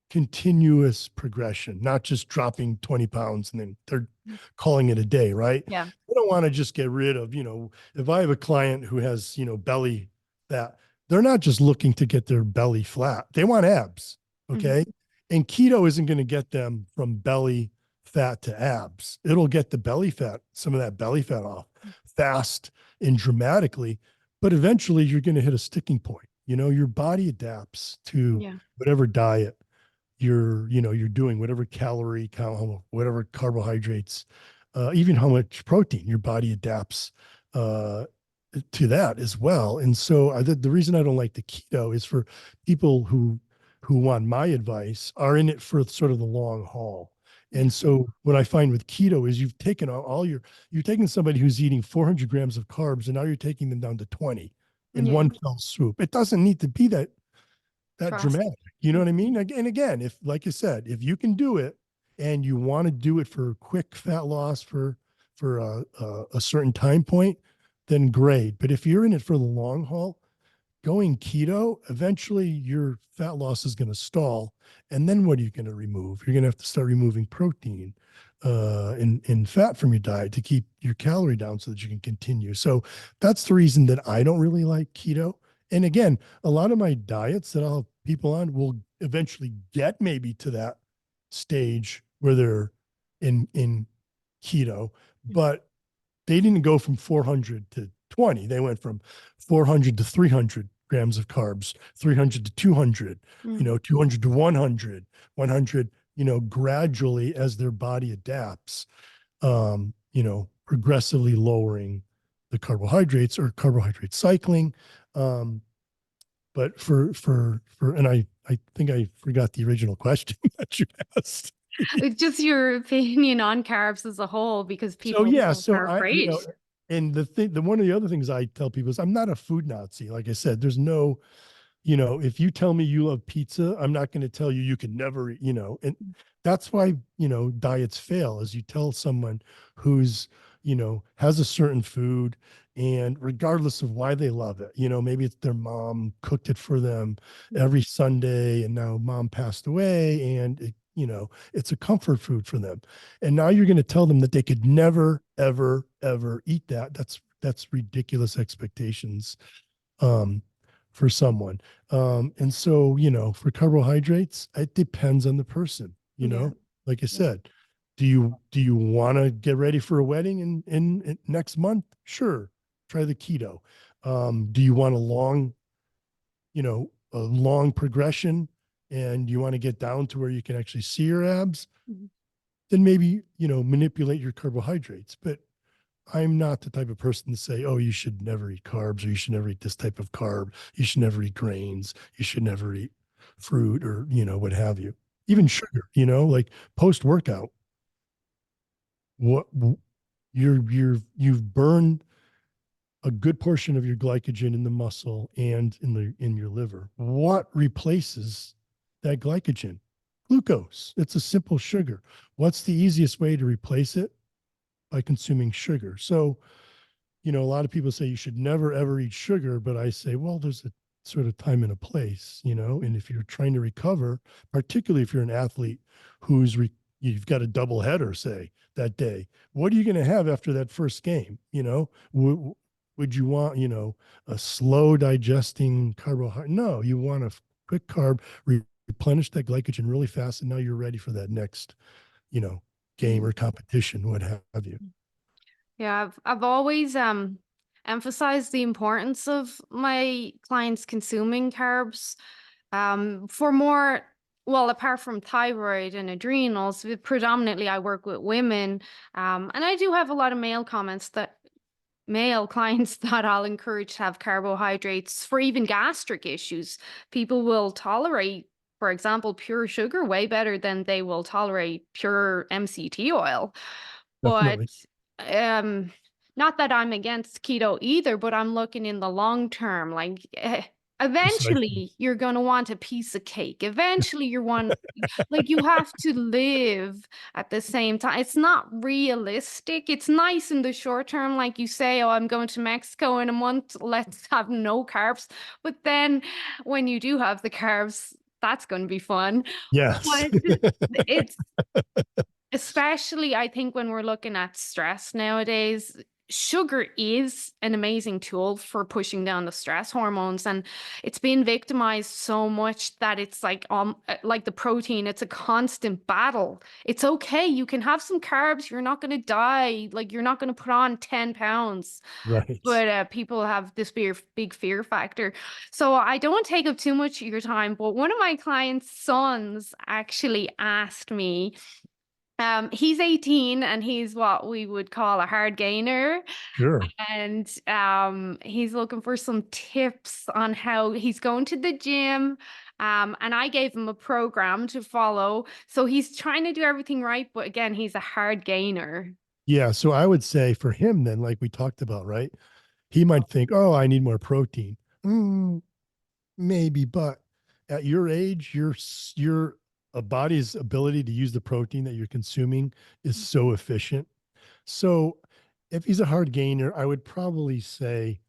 continuous progression, not just dropping 20 pounds and then they're mhm. calling it a day, right? Yeah. They don't want to just get rid of, if I have a client who has, belly fat, they're not just looking to get their belly flat. They want abs. Mhm. Okay. And keto isn't going to get them from belly fat to abs. It'll get the belly fat, some of that belly fat off fast and dramatically. But eventually you're going to hit a sticking point. Your body adapts to Yeah. whatever diet you're doing, whatever calorie count, whatever carbohydrates, even how much protein your body adapts uh, to that as well. And so the reason I don't like the keto is for people who want my advice are in it for sort of the long haul. Yeah. And so what I find with keto is you've taken you're taking somebody who's eating 400 grams of carbs and now you're taking them down to 20 in Yeah. one fell swoop. It doesn't need to be that Trust. dramatic. You know what I mean? And again, if like I said, if you can do it and you want to do it for quick fat loss for a certain time point, then great. But if you're in it for the long haul, going keto, eventually your fat loss is going to stall. And then what are you going to remove? You're going to have to start removing protein and fat from your diet to keep your calorie down so that you can continue. So that's the reason that I don't really like keto. And again, a lot of my diets that I'll have people on will eventually get maybe to that stage where they're in keto, but they didn't go from 400 to 20. They went from 400 to 300 grams of carbs, 300 to 200, Mm. 200 to 100, 100, gradually as their body adapts, progressively lowering the carbohydrates or carbohydrate cycling. Um, but and I think I forgot the original question that you asked. It's just your opinion on carbs as a whole because So people yeah, so are afraid. and the one of the other things I tell people is I'm not a food Nazi. Like I said, there's no, if you tell me you love pizza, I'm not going to tell you you can never, and that's why, diets fail is you tell someone who's, has a certain food and regardless of why they love it, maybe it's their mom cooked it for them every Sunday and now mom passed away and it's a comfort food for them. And now you're going to tell them that they could never, ever, ever eat that. That's ridiculous expectations. Um, for someone. And so, for carbohydrates, it depends on the person, Yeah. like I Yeah. said, do you want to get ready for a wedding in next month? Sure. Try the keto. Do you want a long progression and you want to get down to where you can actually see your abs? Mhm. Then maybe, manipulate your carbohydrates. But I'm not the type of person to say, oh, you should never eat carbs, or you should never eat this type of carb. You should never eat grains. You should never eat fruit, or, what have you. Even sugar, like post workout, what you've burned a good portion of your glycogen in the muscle and in your liver. What replaces that glycogen? Glucose. It's a simple sugar. What's the easiest way to replace it? By consuming sugar. So, a lot of people say you should never ever eat sugar, but I say, well, there's a sort of time and a place, and if you're trying to recover, particularly if you're an athlete you've got a double header, say, that day, what are you going to have after that first game? Would you want, a slow digesting carbohydrate? No, you want a quick carb, replenish that glycogen really fast, and now you're ready for that next, you know, game Mm. or competition, what have you. Yeah, I've always emphasized the importance of my clients consuming carbs for more, well, apart from thyroid and adrenals, predominantly I work with women, and I do have a lot of male clients that I'll encourage to have carbohydrates for even gastric issues. People will tolerate, for example, pure sugar way better than they will tolerate pure MCT oil. But Definitely. um not that I'm against keto either, but I'm looking in the long term. Like Precisely. eventually you're going to want a piece of cake. Eventually like you have to live at the same time. It's not realistic. It's nice in the short term, like you say, oh, I'm going to Mexico in a month, let's have no carbs. But then when you do have the carbs, that's going to be fun. Yes. But it's especially, I think, when we're looking at stress nowadays, sugar is an amazing tool for pushing down the stress hormones, and it's been victimized so much that it's like the protein, it's a constant battle. It's okay, you can have some carbs, you're not going to die, like you're not going to put on 10 pounds. Right. But people have this big fear factor. So I don't want to take up too much of your time, but one of my clients' sons actually asked me, he's 18 and he's what we would call a hard gainer. Sure. And he's looking for some tips on how he's going to the gym. And I gave him a program to follow. So he's trying to do everything right. But again, he's a hard gainer. Yeah. So I would say for him, then, like we talked about, right? He might think, oh, I need more protein. Maybe, but at your age, your body's ability to use the protein that you're consuming is so efficient. So if he's a hard gainer, I would probably say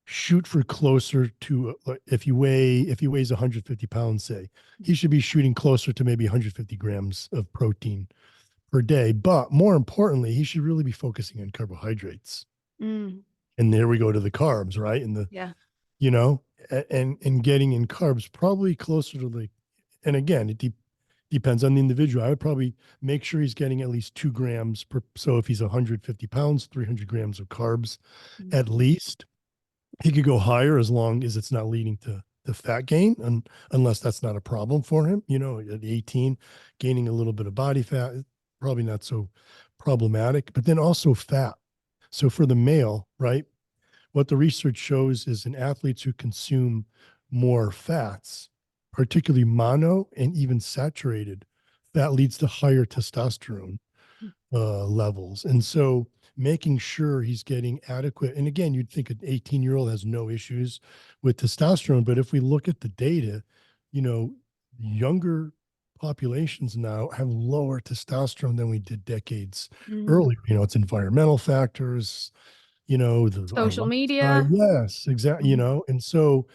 shoot for closer to if he weighs 150 pounds, say, he should be shooting closer to maybe 150 grams of protein per day. But more importantly, he should really be focusing on carbohydrates. Mm, And there we go to the carbs, right? And yeah. you know, and getting in carbs probably closer to and again, depends on the individual. I would probably make sure he's getting at least 2 grams per. So if he's 150 pounds, 300 grams of carbs Mm, at least. He could go higher as long as it's not leading to fat gain, and unless that's not a problem for him. At 18, gaining a little bit of body fat, probably not so problematic. But then also fat. So for the male, right? What the research shows is in athletes who consume more fats, particularly mono and even saturated, that leads to higher testosterone levels. And so making sure he's getting adequate. And again, you'd think an 18-year-old has no issues with testosterone, but if we look at the data, you know, younger populations now have lower testosterone than we did decades mm. earlier. It's environmental factors, our Social lifestyle. media. Yes, exactly. Mhm. And so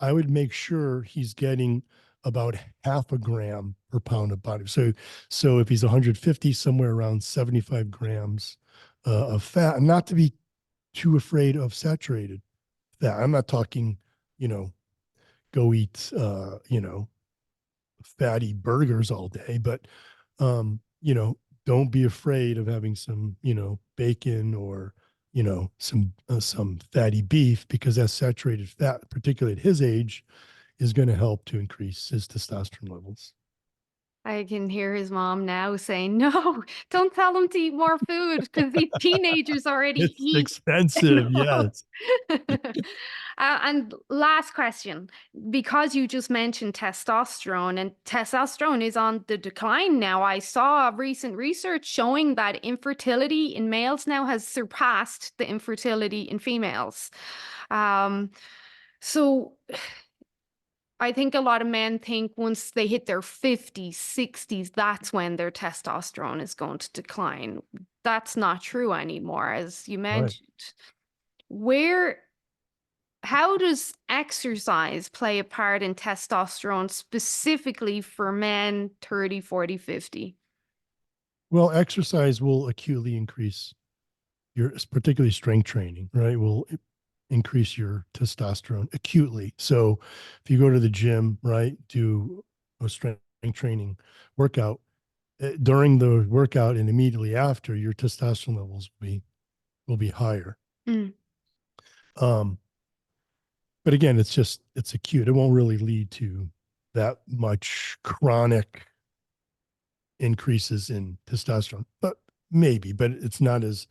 I would make sure he's getting about half a gram per pound of body. So if he's 150, somewhere around 75 grams of fat, and not to be too afraid of saturated fat. I'm not talking, you know, go eat, fatty burgers all day, but, um, you know, don't be afraid of having some, bacon or, some fatty beef, because that saturated fat, particularly at his age, is going to help to increase his testosterone levels. I can hear his mom now saying, "No, don't tell him to eat more food because these teenagers already It's eat." expensive. Yes. And last question, because you just mentioned testosterone, and testosterone is on the decline now. I saw recent research showing that infertility in males now has surpassed the infertility in females. Um, so I think a lot of men think once they hit their 50s, 60s, that's when their testosterone is going to decline. That's not true anymore, as you Right. mentioned. Where, how does exercise play a part in testosterone specifically for men 30, 40, 50? Well, exercise will acutely increase your, particularly strength training, right? Will increase your testosterone acutely. So if you go to the gym, right, do a strength training workout, during the workout and immediately after, your testosterone levels will be higher. Mm, Um, but again, it's acute. It won't really lead to that much chronic increases in testosterone, but maybe, but it's not as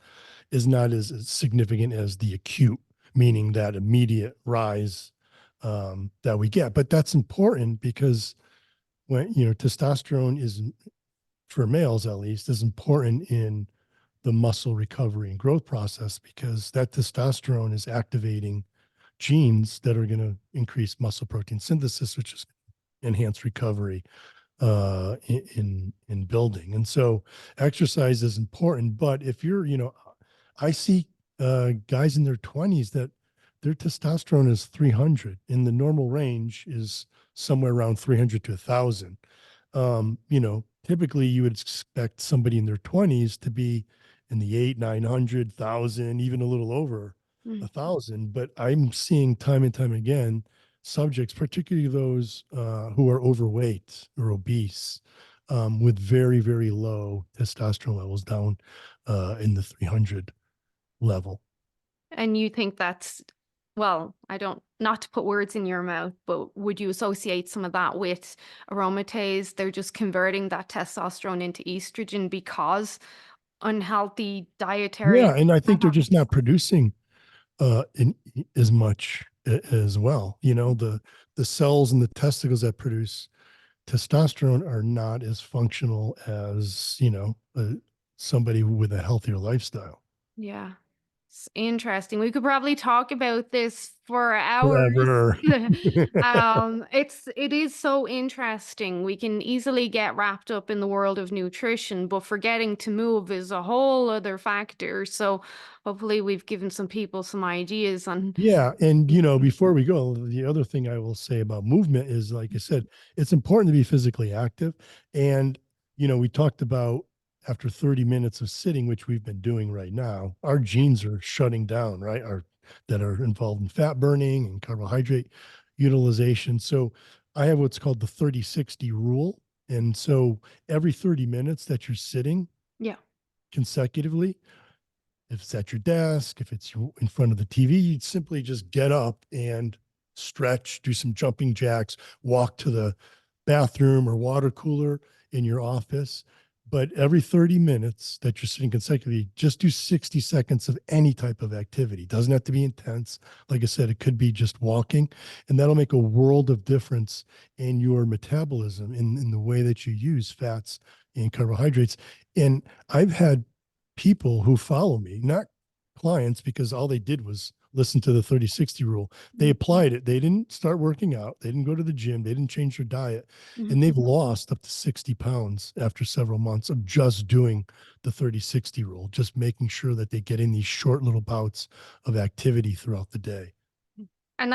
is not as significant as the acute, meaning that immediate rise that we get. But that's important because when testosterone is, for males at least, is important in the muscle recovery and growth process because that testosterone is activating genes that are going to increase muscle protein synthesis, which is enhance recovery in building. And so exercise is important. But if you're, I see guys in their 20s that their testosterone is 300 and the normal range is somewhere around 300 to 1,000. Typically you would expect somebody in their 20s to be in the 900,000, even a little over mm. 1,000. But I'm seeing time and time again subjects, particularly those who are overweight or obese, with very, very low testosterone levels down in the 300 level. And you think that's, well, I don't, not to put words in your mouth, but would you associate some of that with aromatase? They're just converting that testosterone into estrogen because unhealthy dietary Yeah, and I think they're just habits. not producing in as much as well. The cells in the testicles that produce testosterone are not as functional as somebody with a healthier lifestyle. Yeah. It's interesting. We could probably talk about this for hours. Forever. It is so interesting. We can easily get wrapped up in the world of nutrition, but forgetting to move is a whole other factor. So hopefully we've given some people some ideas on. Yeah. And, before we go, the other thing I will say about movement is, like I said, it's important to be physically active. And, we talked about after 30 minutes of sitting, which we've been doing right now, our genes are shutting down, right? That are involved in fat burning and carbohydrate utilization. So I have what's called the 30-60 rule. And so every 30 minutes that you're sitting Yeah. consecutively, if it's at your desk, if it's in front of the TV, you'd simply just get up and stretch, do some jumping jacks, walk to the bathroom or water cooler in your office. But every 30 minutes that you're sitting consecutively, just do 60 seconds of any type of activity. Doesn't have to be intense. Like I said, it could be just walking, and that'll make a world of difference in your metabolism, in the way that you use fats and carbohydrates. And I've had people who follow me, not clients, because all they did was listen to the 30-60 rule. They applied it. They didn't start working out. They didn't go to the gym. They didn't change their diet. Mhm. And they've lost up to 60 pounds after several months of just doing the 30-60 rule, just making sure that they get in these short little bouts of activity throughout the day. And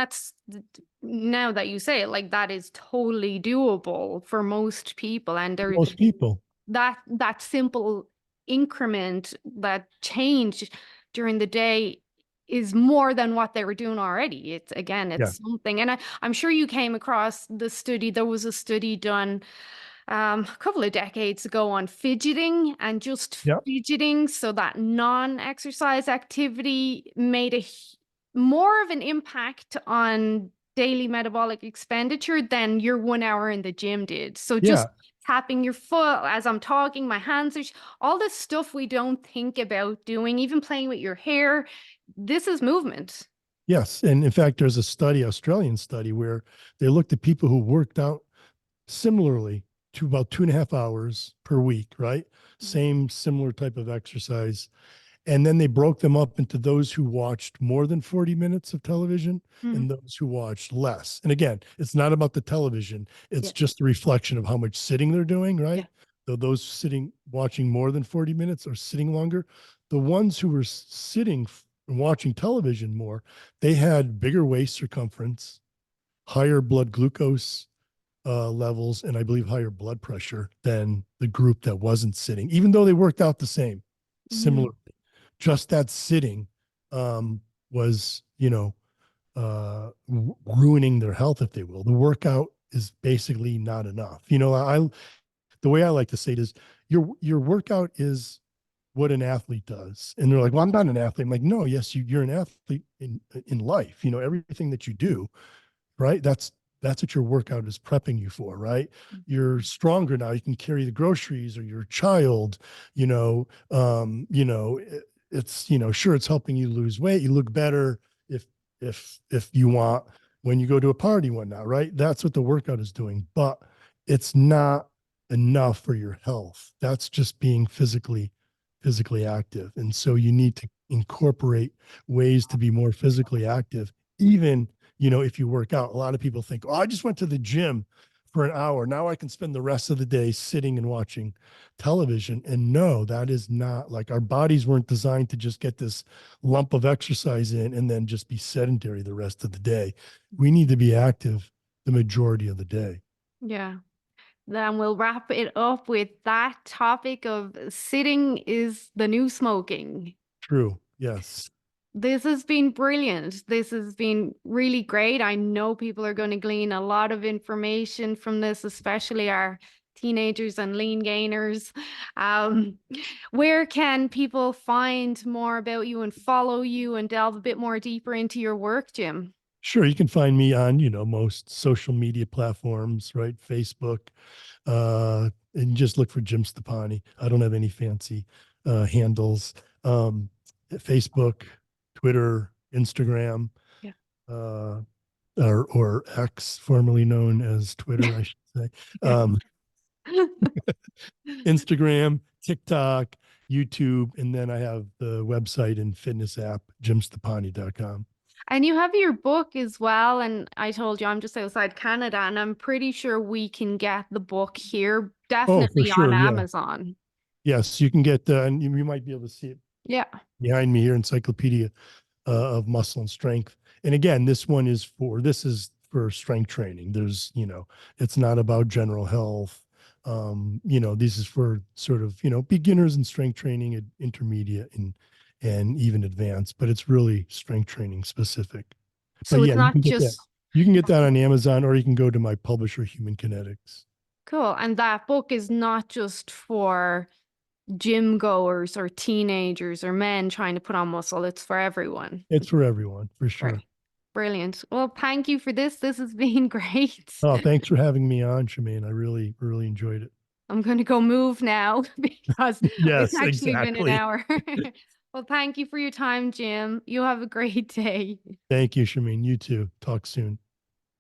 now that you say it, like that is totally doable for most people. And there, Most people. that simple increment, that change during the day is more than what they were doing already. It's again, Yeah. it's something. And I'm sure you came across the study. There was a study done a couple of decades ago on fidgeting, and just Yeah. fidgeting, so that non-exercise activity made more of an impact on daily metabolic expenditure than your 1 hour in the gym did. So just Yeah. tapping your foot as I'm talking, my hands are, all this stuff we don't think about doing, even playing with your hair. This is movement. Yes. And in fact, there's a study, Australian study, where they looked at people who worked out similarly to about 2.5 hours per week, right? Same similar type of exercise. And then they broke them up into those who watched more than 40 minutes of television Mhm. and those who watched less. And again, it's not about the television, it's Yeah. just a reflection of how much sitting they're doing, right? Yeah. So those sitting, watching more than 40 minutes or sitting longer, the ones who were sitting and watching television more, they had bigger waist circumference, higher blood glucose levels, and I believe higher blood pressure than the group that wasn't sitting, even though they worked out the same, Mhm. similar. Just that sitting was, ruining their health, if they will. The workout is basically not enough. The way I like to say it is your workout is what an athlete does. And they're like, well, I'm not an athlete. I'm like, no, yes, you're an athlete in life. Everything that you do, right? That's what your workout is prepping you for, right? You're stronger now. You can carry the groceries or your child, it's, sure, it's helping you lose weight. You look better if you want when you go to a party one now, right? That's what the workout is doing, but it's not enough for your health. That's just being physically active. And so you need to incorporate ways to be more physically active, even if you work out. A lot of people think, oh, I just went to the gym for an hour. Now I can spend the rest of the day sitting and watching television. And no, that is not, like, our bodies weren't designed to just get this lump of exercise in and then just be sedentary the rest of the day. We need to be active the majority of the day. Yeah. Then we'll wrap it up with that topic of sitting is the new smoking. True. Yes. This has been brilliant. This has been really great. I know people are going to glean a lot of information from this, especially our teenagers and lean gainers. Um, where can people find more about you and follow you and delve a bit more deeper into your work, Jim? Sure. You can find me on, most social media platforms, right? Facebook, and just look for Jim Stoppani. I don't have any fancy handles. Facebook, Twitter, Instagram, Yeah. uh, or X, formerly known as Twitter, I should say. Yeah. Instagram, TikTok, YouTube, and then I have the website and fitness app, jimstoppani.com. And you have your book as well. And I told you I'm just outside Canada, and I'm pretty sure we can get the book here, Oh, for definitely on sure. Yeah. Amazon. Yes, you can get, and you might be able to see it Yeah. behind me here, Encyclopedia of Muscle and Strength. And again, this is for strength training. There's, it's not about general health. This is for sort of, beginners in strength training, intermediate, and even advanced, but it's really strength training specific. But So yeah, it's you not can get that. just You can get that on Amazon, or you can go to my publisher, Human Kinetics. cool. And that book is not just for gym goers or teenagers or men trying to put on muscle. It's for everyone. It's for everyone, for sure. Right. Brilliant. Well, thank you for this. This has been great. Oh, thanks for having me on, Shemaine. I really, really enjoyed it. I'm going to go move now because it's Yes, actually been an exactly. hour. Well, thank you for your time, Jim. You have a great day. Thank you, Shemaine. You too. Talk soon.